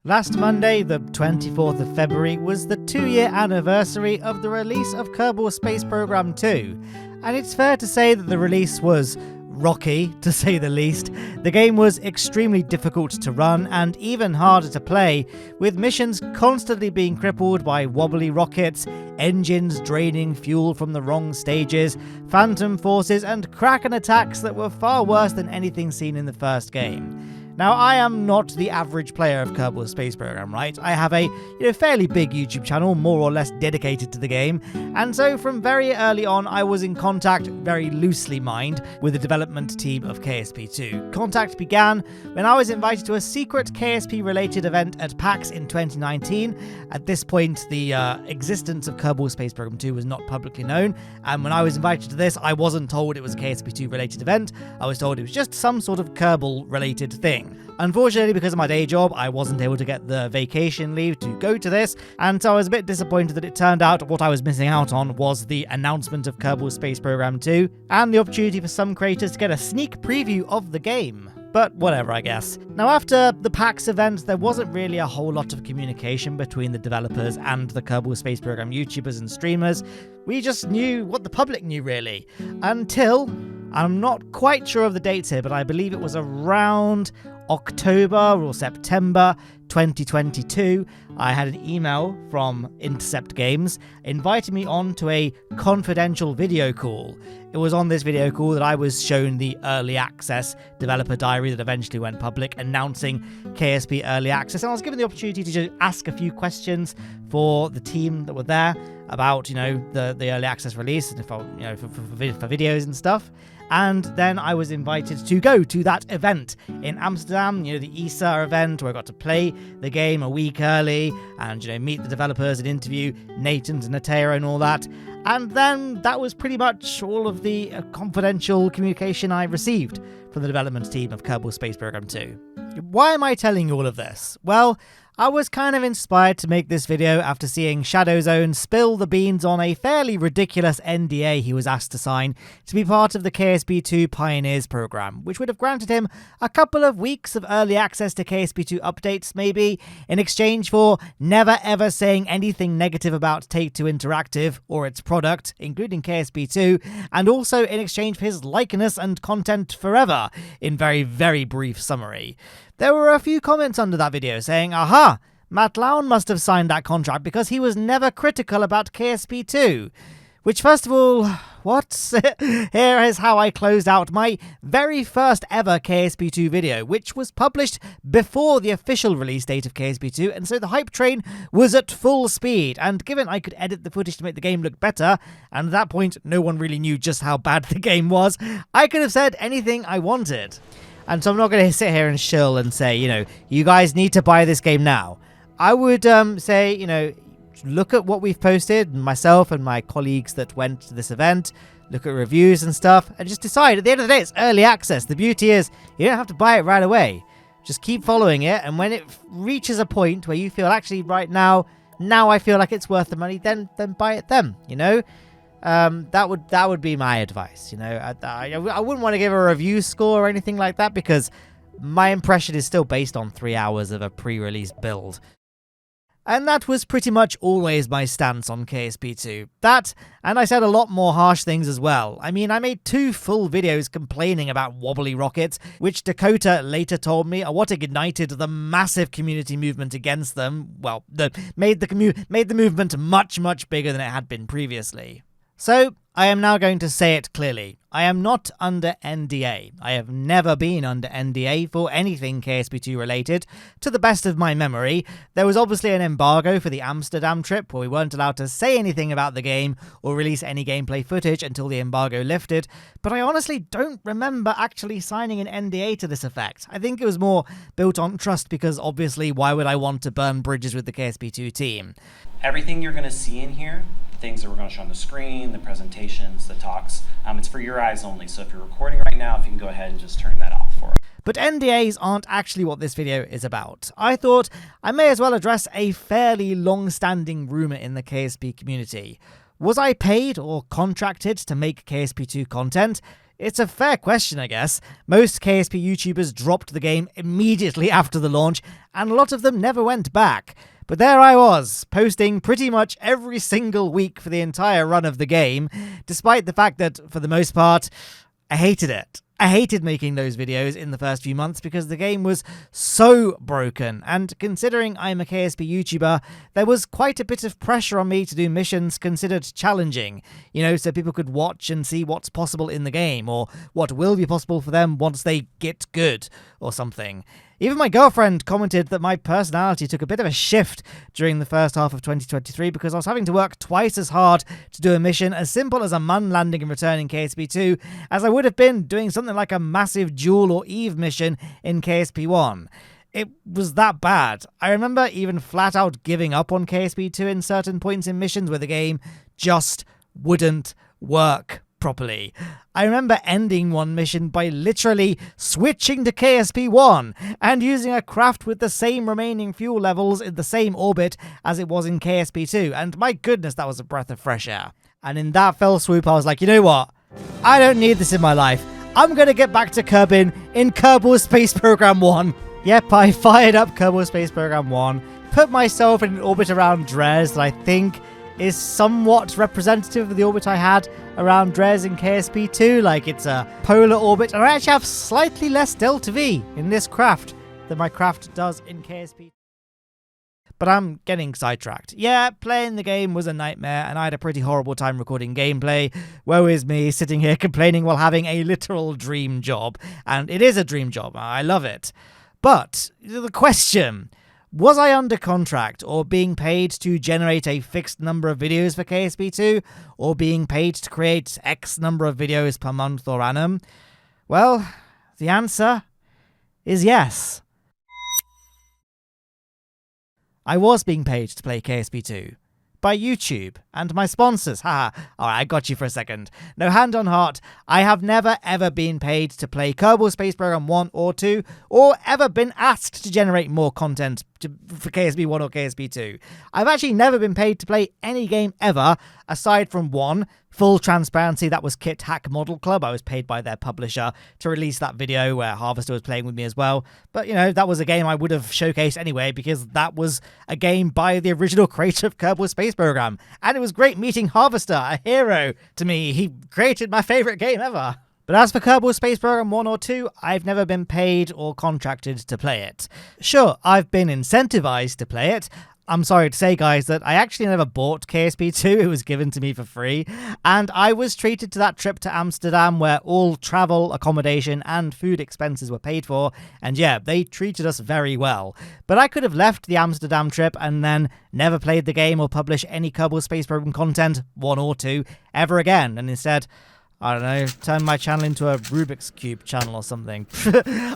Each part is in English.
Last Monday, the 24th of February, was the 2-year anniversary of the release of Kerbal Space Program 2, and it's fair to say that the release was rocky, to say the least. The game was extremely difficult to run and even harder to play, with missions constantly being crippled by wobbly rockets, engines draining fuel from the wrong stages, phantom forces, and Kraken attacks that were far worse than anything seen in the first game. Now, I am not the average player of Kerbal Space Program, right? I have a fairly big YouTube channel, more or less dedicated to the game, and so from very early on I was in contact, very loosely mind, with the development team of KSP2. Contact began when I was invited to a secret KSP-related event at PAX in 2019. At this point, the existence of Kerbal Space Program 2 was not publicly known, and when I was invited to this, I wasn't told it was a KSP2-related event. I was told it was just some sort of Kerbal-related thing. Unfortunately, because of my day job, I wasn't able to get the vacation leave to go to this, and so I was a bit disappointed that it turned out what I was missing out on was the announcement of Kerbal Space Program 2, and the opportunity for some creators to get a sneak preview of the game. But whatever, I guess. Now, after the PAX event, there wasn't really a whole lot of communication between the developers and the Kerbal Space Program YouTubers and streamers. We just knew what the public knew, really. Until, I'm not quite sure of the dates here, but I believe it was around October or September 2022, I had an email from Intercept Games inviting me on to a confidential video call. It was on this video call that I was shown the early access developer diary that eventually went public, announcing KSP early access, and I was given the opportunity to just ask a few questions for the team that were there about, the early access release and for videos and stuff. And then I was invited to go to that event in Amsterdam, the ESA event, where I got to play the game a week early and, meet the developers and interview Nathan and Natera and all that. And then that was pretty much all of the confidential communication I received from the development team of Kerbal Space Program 2. Why am I telling you all of this? Well, I was kind of inspired to make this video after seeing Shadowzone spill the beans on a fairly ridiculous NDA he was asked to sign to be part of the KSP2 Pioneers program, which would have granted him a couple of weeks of early access to KSP2 updates, maybe, in exchange for never ever saying anything negative about Take-Two Interactive or its product, including KSP2, and also in exchange for his likeness and content forever, in very, very brief summary. There were a few comments under that video saying, aha, Matt Lowne must have signed that contract because he was never critical about KSP2. Which, first of all, what? Here is how I closed out my very first ever KSP2 video, which was published before the official release date of KSP2, and so the hype train was at full speed, and given I could edit the footage to make the game look better, and at that point no one really knew just how bad the game was, I could have said anything I wanted. And so I'm not going to sit here and shill and say, you guys need to buy this game now. I would say, look at what we've posted, myself and my colleagues that went to this event, look at reviews and stuff, and just decide. At the end of the day, it's early access. The beauty is you don't have to buy it right away. Just keep following it, and when it reaches a point where you feel, actually, right now I feel like it's worth the money, then buy it then, That would be my advice. I wouldn't want to give a review score or anything like that because my impression is still based on 3 hours of a pre-release build. And that was pretty much always my stance on KSP2. That, and I said a lot more harsh things as well. I mean, I made 2 full videos complaining about wobbly rockets, which Dakota later told me are what ignited the massive community movement against them. Well, made the movement much, much bigger than it had been previously. So, I am now going to say it clearly. I am not under NDA. I have never been under NDA for anything KSP2 related, to the best of my memory. There was obviously an embargo for the Amsterdam trip where we weren't allowed to say anything about the game or release any gameplay footage until the embargo lifted, but I honestly don't remember actually signing an NDA to this effect. I think it was more built on trust because obviously why would I want to burn bridges with the KSP2 team? Everything you're going to see in here, things that we're going to show on the screen, the presentations, the talks, it's for your eyes only. So if you're recording right now, if you can go ahead and just turn that off for us. But NDAs aren't actually what this video is about. I thought I may as well address a fairly long-standing rumour in the KSP community. Was I paid or contracted to make KSP2 content? It's a fair question, I guess. Most KSP YouTubers dropped the game immediately after the launch, and a lot of them never went back. But there I was, posting pretty much every single week for the entire run of the game, despite the fact that, for the most part, I hated it. I hated making those videos in the first few months because the game was so broken, and considering I'm a KSP YouTuber, there was quite a bit of pressure on me to do missions considered challenging, so people could watch and see what's possible in the game, or what will be possible for them once they get good, or something. Even my girlfriend commented that my personality took a bit of a shift during the first half of 2023 because I was having to work twice as hard to do a mission as simple as a Mun landing and return in KSP 2 as I would have been doing something like a massive Duel or Eve mission in KSP 1. It was that bad. I remember even flat out giving up on KSP 2 in certain points in missions where the game just wouldn't work properly. I remember ending one mission by literally switching to KSP 1 and using a craft with the same remaining fuel levels in the same orbit as it was in KSP 2, and my goodness, that was a breath of fresh air. And in that fell swoop, I was like, you know what? I don't need this in my life. I'm gonna get back to Kerbin in Kerbal Space Program 1. Yep, I fired up Kerbal Space Program 1, put myself in an orbit around Dres that I think is somewhat representative of the orbit I had around Dres in KSP 2, like it's a polar orbit, and I actually have slightly less delta V in this craft than my craft does in KSP. But I'm getting sidetracked. Yeah, playing the game was a nightmare, and I had a pretty horrible time recording gameplay. Woe is me, sitting here complaining while having a literal dream job. And it is a dream job, I love it. But the question: was I under contract or being paid to generate a fixed number of videos for KSP2 or being paid to create X number of videos per month or annum? Well, the answer is yes. I was being paid to play KSP2 by YouTube and my sponsors. Haha, alright, I got you for a second. No, hand on heart, I have never ever been paid to play Kerbal Space Program 1 or 2, or ever been asked to generate more content for KSP 1 or KSP 2. I've actually never been paid to play any game ever, aside from one. Full transparency, that was Kit Hack Model Club. I was paid by their publisher to release that video where Harvester was playing with me as well. But, that was a game I would have showcased anyway because that was a game by the original creator of Kerbal Space Program. And it was great meeting Harvester, a hero to me. He created my favourite game ever. But as for Kerbal Space Program 1 or 2, I've never been paid or contracted to play it. Sure, I've been incentivized to play it. I'm sorry to say, guys, that I actually never bought KSP2. It was given to me for free. And I was treated to that trip to Amsterdam where all travel, accommodation, and food expenses were paid for. And yeah, they treated us very well. But I could have left the Amsterdam trip and then never played the game or published any Kerbal Space Program content, 1 or 2, ever again. And instead, I don't know, turn my channel into a Rubik's Cube channel or something.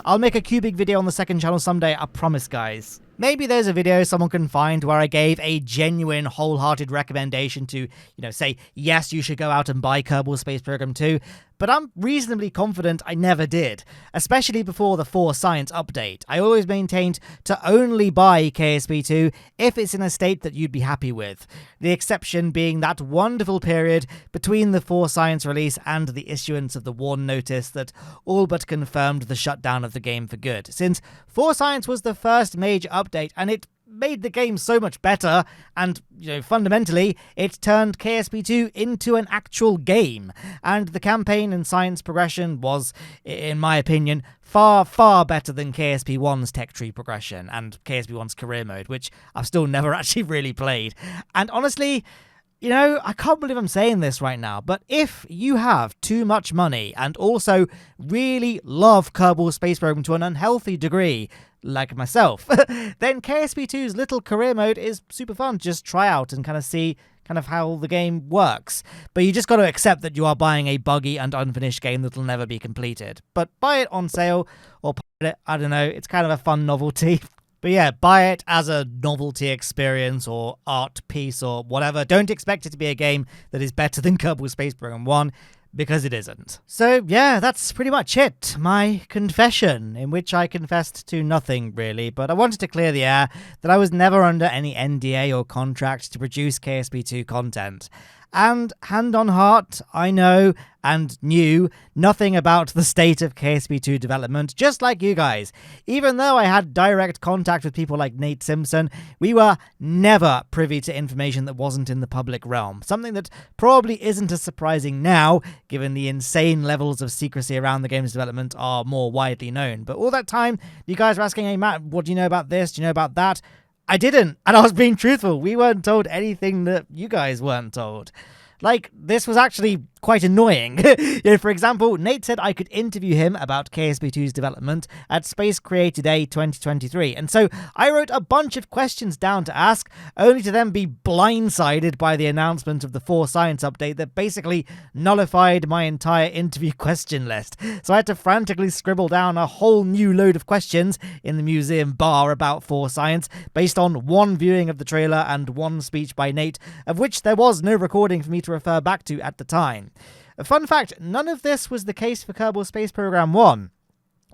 I'll make a cubic video on the second channel someday, I promise, guys. Maybe there's a video someone can find where I gave a genuine, wholehearted recommendation to, say, yes, you should go out and buy Kerbal Space Program 2, but I'm reasonably confident I never did, especially before the 4 Science update. I always maintained to only buy KSP2 if it's in a state that you'd be happy with, the exception being that wonderful period between the 4 Science release and the issuance of the Warn notice that all but confirmed the shutdown of the game for good, since 4 Science was the first major update and it made the game so much better, and, fundamentally, it turned KSP2 into an actual game, and the campaign and science progression was, in my opinion, far, far better than KSP1's tech tree progression, and KSP1's career mode, which I've still never actually really played. And honestly, I can't believe I'm saying this right now, but if you have too much money and also really love Kerbal Space Program to an unhealthy degree, like myself, then KSP2's little career mode is super fun to just try out and kind of see how the game works. But you just got to accept that you are buying a buggy and unfinished game that will never be completed. But buy it on sale or pirate it, I don't know, it's kind of a fun novelty. But yeah, buy it as a novelty experience or art piece or whatever. Don't expect it to be a game that is better than Kerbal Space Program 1, because it isn't. So yeah, that's pretty much it. My confession, in which I confessed to nothing really, but I wanted to clear the air that I was never under any NDA or contract to produce KSP2 content. And hand on heart, I know and knew nothing about the state of KSP2 development, just like you guys. Even though I had direct contact with people like Nate Simpson, we were never privy to information that wasn't in the public realm. Something that probably isn't as surprising now, given the insane levels of secrecy around the game's development are more widely known. But all that time, you guys were asking, hey Matt, what do you know about this? Do you know about that? I didn't, and I was being truthful. We weren't told anything that you guys weren't told. Like, this was actually quite annoying. For example, Nate said I could interview him about KSP2's development at Space Creator Day 2023, and so I wrote a bunch of questions down to ask, only to then be blindsided by the announcement of the 4 Science update that basically nullified my entire interview question list. So I had to frantically scribble down a whole new load of questions in the museum bar about 4 Science, based on one viewing of the trailer and one speech by Nate, of which there was no recording for me to refer back to at the time. A fun fact, none of this was the case for Kerbal Space Program 1.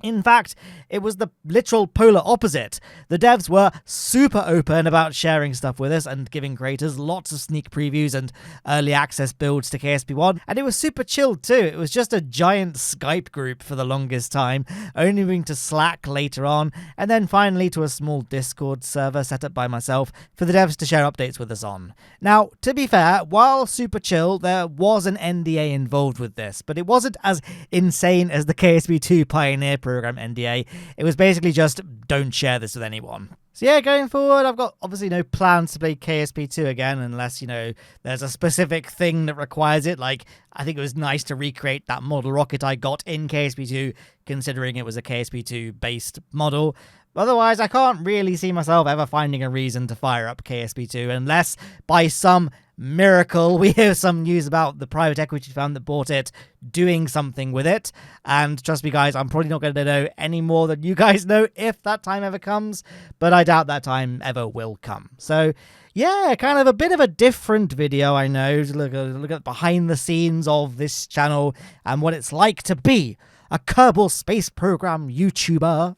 In fact, it was the literal polar opposite. The devs were super open about sharing stuff with us and giving creators lots of sneak previews and early access builds to KSP1, and it was super chilled too. It was just a giant Skype group for the longest time, only moving to Slack later on, and then finally to a small Discord server set up by myself for the devs to share updates with us on. Now, to be fair, while super chill, there was an NDA involved with this, but it wasn't as insane as the KSP2 Pioneer Program NDA. It was basically just, don't share this with anyone. So yeah, going forward, I've got obviously no plans to play KSP2 again, unless, there's a specific thing that requires it. Like, I think it was nice to recreate that model rocket I got in KSP2, considering it was a KSP2 based model. Otherwise, I can't really see myself ever finding a reason to fire up KSP2 unless by some miracle we hear some news about the private equity fund that bought it doing something with it. And trust me guys, I'm probably not going to know any more than you guys know if that time ever comes, but I doubt that time ever will come. So yeah, kind of a bit of a different video, I know, to look at behind the scenes of this channel and what it's like to be a Kerbal Space Program YouTuber.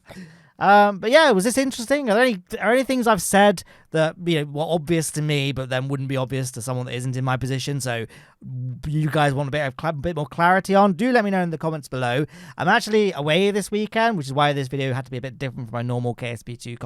But yeah, was this interesting? Are there any things I've said that were obvious to me, but then wouldn't be obvious to someone that isn't in my position? So you guys want a bit more clarity on? Do let me know in the comments below. I'm actually away this weekend, which is why this video had to be a bit different from my normal KSP1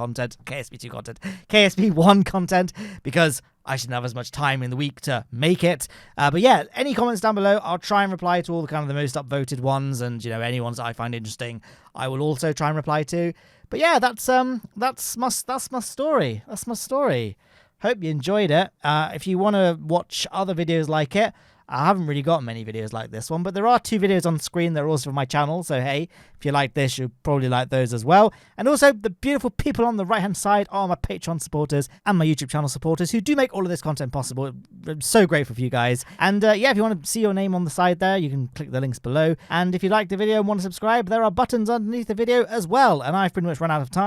content, because I shouldn't have as much time in the week to make it. But yeah, any comments down below, I'll try and reply to all the kind of the most upvoted ones, and any ones that I find interesting, I will also try and reply to. But yeah, that's my story. That's my story. Hope you enjoyed it. If you want to watch other videos like it, I haven't really got many videos like this one, but there are 2 videos on screen that are also from my channel, so hey, if you like this, you'll probably like those as well. And also, the beautiful people on the right-hand side are my Patreon supporters and my YouTube channel supporters who do make all of this content possible. I'm so grateful for you guys. And yeah, if you want to see your name on the side there, you can click the links below. And if you like the video and want to subscribe, there are buttons underneath the video as well. And I've pretty much run out of time.